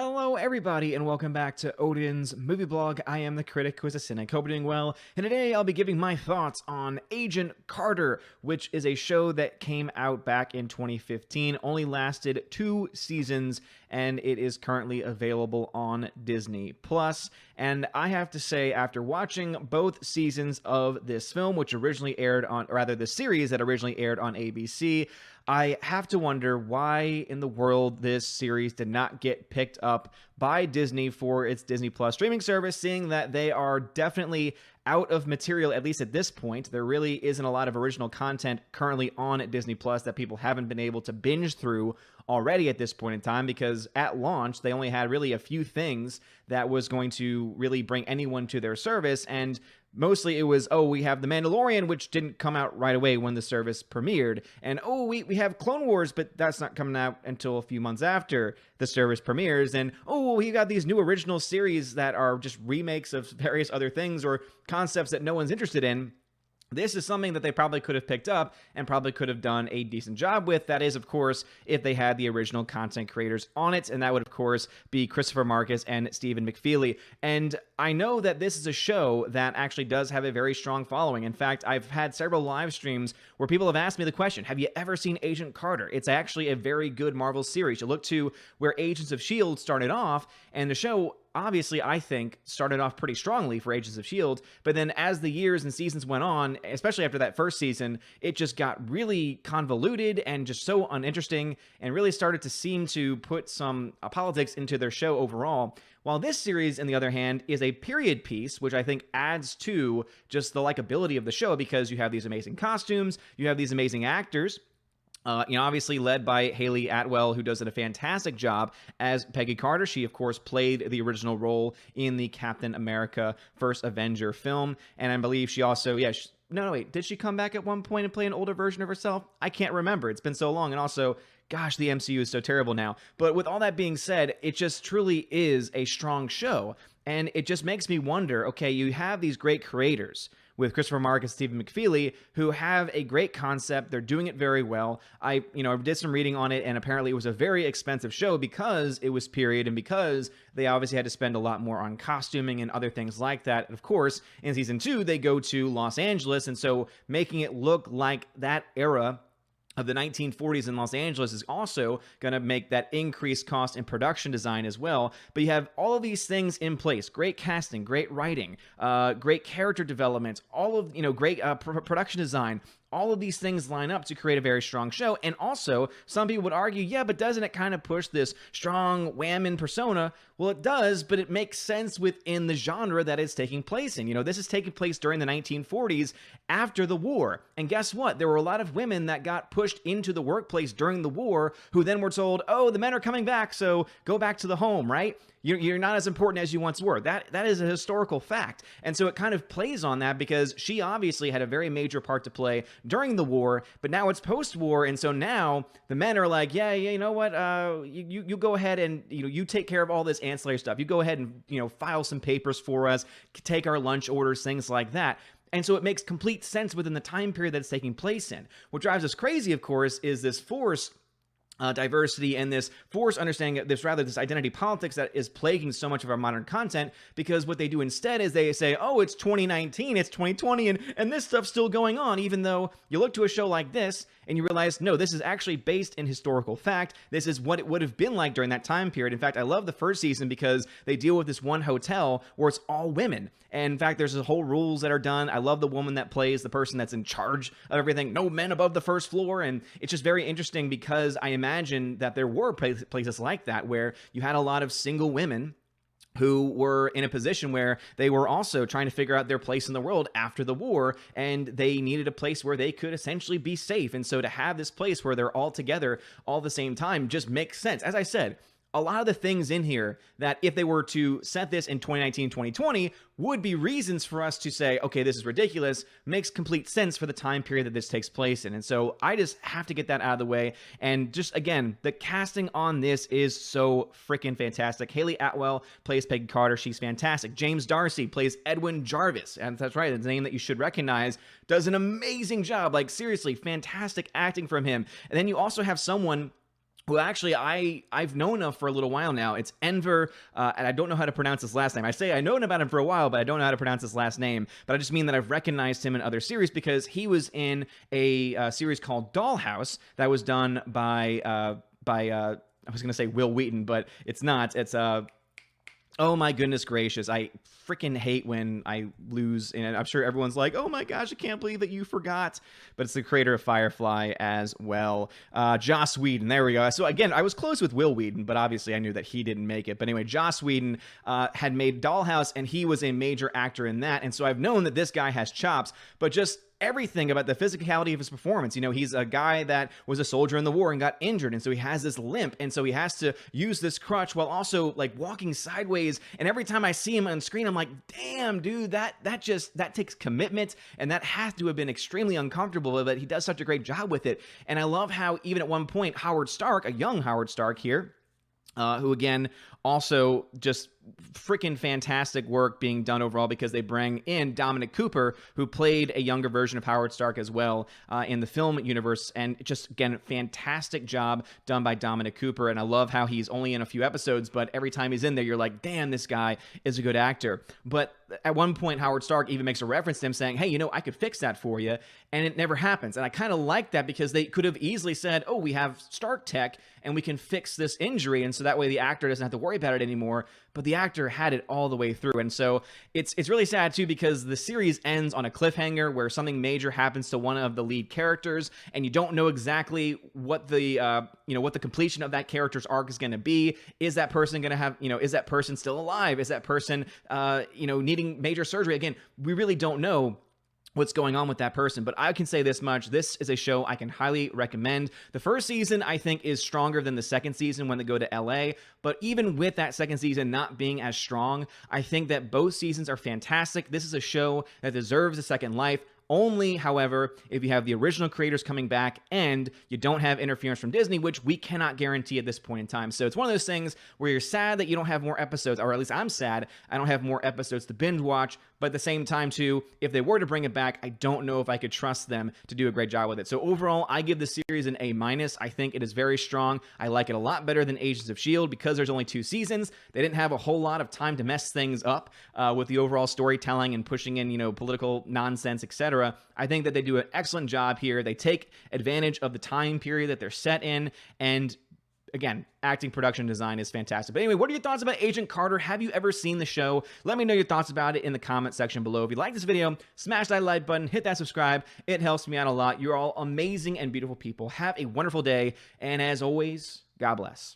Hello, everybody, and welcome back to Odin's movie blog. I am the critic who is a cynic. Hope you're doing well. And today I'll be giving my thoughts on Agent Carter, which is a show that came out back in 2015, only lasted 2 seasons, and it is currently available on Disney Plus. And I have to say, after watching both seasons of this film, which originally aired on, or rather the series that originally aired on ABC, I have to wonder why in the world this series did not get picked up by Disney for its Disney Plus streaming service, seeing that they are definitely out of material, at least at this point. There really isn't a lot of original content currently on Disney Plus that people haven't been able to binge through already at this point in time, because at launch they only had really a few things that was going to really bring anyone to their service, and mostly it was, oh, we have The Mandalorian, which didn't come out right away when the service premiered, and oh, we have Clone Wars, but that's not coming out until a few months after the service premieres, and oh, we got these new original series that are just remakes of various other things or concepts that no one's interested in. This is something that they probably could have picked up and probably could have done a decent job with. That is, of course, if they had the original content creators on it, and that would, of course, be Christopher Marcus and Stephen McFeely. And I know that this is a show that actually does have a very strong following. In fact, I've had several live streams where people have asked me the question, have you ever seen Agent Carter? It's actually a very good Marvel series. You look to where Agents of S.H.I.E.L.D. started off, and the show obviously, I think, started off pretty strongly for Agents of S.H.I.E.L.D., but then as the years and seasons went on, especially after that first season, it just got really convoluted and just so uninteresting and really started to seem to put some politics into their show overall. While this series, on the other hand, is a period piece, which I think adds to just the likability of the show because you have these amazing costumes, you have these amazing actors, obviously led by Haley Atwell, who does a fantastic job as Peggy Carter. She, of course, played the original role in the Captain America First Avenger film. And I believe she also, no, wait, did she come back at one point and play an older version of herself? I can't remember. It's been so long. And also, gosh, the MCU is so terrible now. But with all that being said, it just truly is a strong show. And it just makes me wonder, okay, you have these great creators with Christopher Marcus and Stephen McFeely, who have a great concept. They're doing it very well. I did some reading on it, and apparently it was a very expensive show because it was period and because they obviously had to spend a lot more on costuming and other things like that. Of course, in season 2, they go to Los Angeles, and so making it look like that era of the 1940s in Los Angeles is also going to make that increased cost in production design as well. But you have all of these things in place: great casting, great writing, great character development, all of great production design. All of these things line up to create a very strong show. And also, some people would argue, yeah, but doesn't it kind of push this strong whammon persona? Well, it does, but it makes sense within the genre that it's taking place in. This is taking place during the 1940s after the war. And guess what? There were a lot of women that got pushed into the workplace during the war who then were told, oh, the men are coming back, so go back to the home, right? You're not as important as you once were. That is a historical fact. And so it kind of plays on that because she obviously had a very major part to play during the war, but now it's post-war, and so now the men are like, yeah, you know what, you go ahead and you take care of all this ancillary stuff. You go ahead and file some papers for us, take our lunch orders, things like that. And so it makes complete sense within the time period that it's taking place in. What drives us crazy, of course, is this forced diversity and this forced understanding, this identity politics that is plaguing so much of our modern content, because what they do instead is they say, oh, it's 2019, it's 2020, and this stuff's still going on, even though you look to a show like this and you realize, no, this is actually based in historical fact. This is what it would have been like during that time period. In fact, I love the first season because they deal with this one hotel where it's all women. And in fact, there's whole rules that are done. I love the woman that plays the person that's in charge of everything. No men above the first floor. And it's just very interesting because I imagine that there were places like that where you had a lot of single women who were in a position where they were also trying to figure out their place in the world after the war, and they needed a place where they could essentially be safe. And so to have this place where they're all together all at the same time just makes sense. As I said, a lot of the things in here that if they were to set this in 2019, 2020 would be reasons for us to say, okay, this is ridiculous, makes complete sense for the time period that this takes place in. And so I just have to get that out of the way. And just again, the casting on this is so freaking fantastic. Haley Atwell plays Peggy Carter. She's fantastic. James Darcy plays Edwin Jarvis. And that's right, it's a name that you should recognize. Does an amazing job. Like seriously, fantastic acting from him. And then you also have someone Well, actually, I've known of for a little while now. It's Enver, and I don't know how to pronounce his last name. I say I known about him for a while, but I don't know how to pronounce his last name. But I just mean that I've recognized him in other series because he was in a series called Dollhouse that was done by I was going to say Will Wheaton, but it's not. It's oh my goodness gracious. I freaking hate when I lose, and I'm sure everyone's like, oh my gosh, I can't believe that you forgot. But it's the creator of Firefly as well. Joss Whedon, there we go. So again, I was close with Will Wheaton, but obviously I knew that he didn't make it. But anyway, Joss Whedon had made Dollhouse, and he was a major actor in that. And so I've known that this guy has chops, but just everything about the physicality of his performance. You know, he's a guy that was a soldier in the war and got injured, and so he has this limp, and so he has to use this crutch while also like walking sideways. And every time I see him on screen, I'm like, damn, dude, that takes commitment, and that has to have been extremely uncomfortable, but he does such a great job with it. And I love how even at one point Howard Stark, a young Howard Stark here, who again also just freaking fantastic work being done overall, because they bring in Dominic Cooper, who played a younger version of Howard Stark as well in the film universe, and just again fantastic job done by Dominic Cooper. And I love how he's only in a few episodes, but every time he's in there you're like, damn, this guy is a good actor. But at one point Howard Stark even makes a reference to him saying, hey, you know, I could fix that for you, and it never happens. And I kind of like that, because they could have easily said, oh, we have Stark tech and we can fix this injury, and so that way the actor doesn't have to worry about it anymore. But the actor had it all the way through. And so it's really sad too, because the series ends on a cliffhanger where something major happens to one of the lead characters, and you don't know exactly what the what the completion of that character's arc is going to be. Is that person going to have, is that person still alive? Is that person needing major surgery? Again, we really don't know what's going on with that person. But I can say this much: this is a show I can highly recommend. The first season, I think, is stronger than the second season when they go to LA. But even with that second season not being as strong, I think that both seasons are fantastic. This is a show that deserves a second life. Only, however, if you have the original creators coming back and you don't have interference from Disney, which we cannot guarantee at this point in time. So it's one of those things where you're sad that you don't have more episodes, or at least I'm sad I don't have more episodes to binge watch. But at the same time, too, if they were to bring it back, I don't know if I could trust them to do a great job with it. So overall, I give the series an A-. I think it is very strong. I like it a lot better than Agents of S.H.I.E.L.D. because there's only 2 seasons. They didn't have a whole lot of time to mess things up with the overall storytelling and pushing in, political nonsense, etc. I think that they do an excellent job here. They take advantage of the time period that they're set in, and again, acting, production, design is fantastic. But anyway, what are your thoughts about Agent Carter? Have you ever seen the show? Let me know your thoughts about it in the comment section below. If you like this video, smash that like button, hit that subscribe. It helps me out a lot. You're all amazing and beautiful people. Have a wonderful day, and as always, God bless.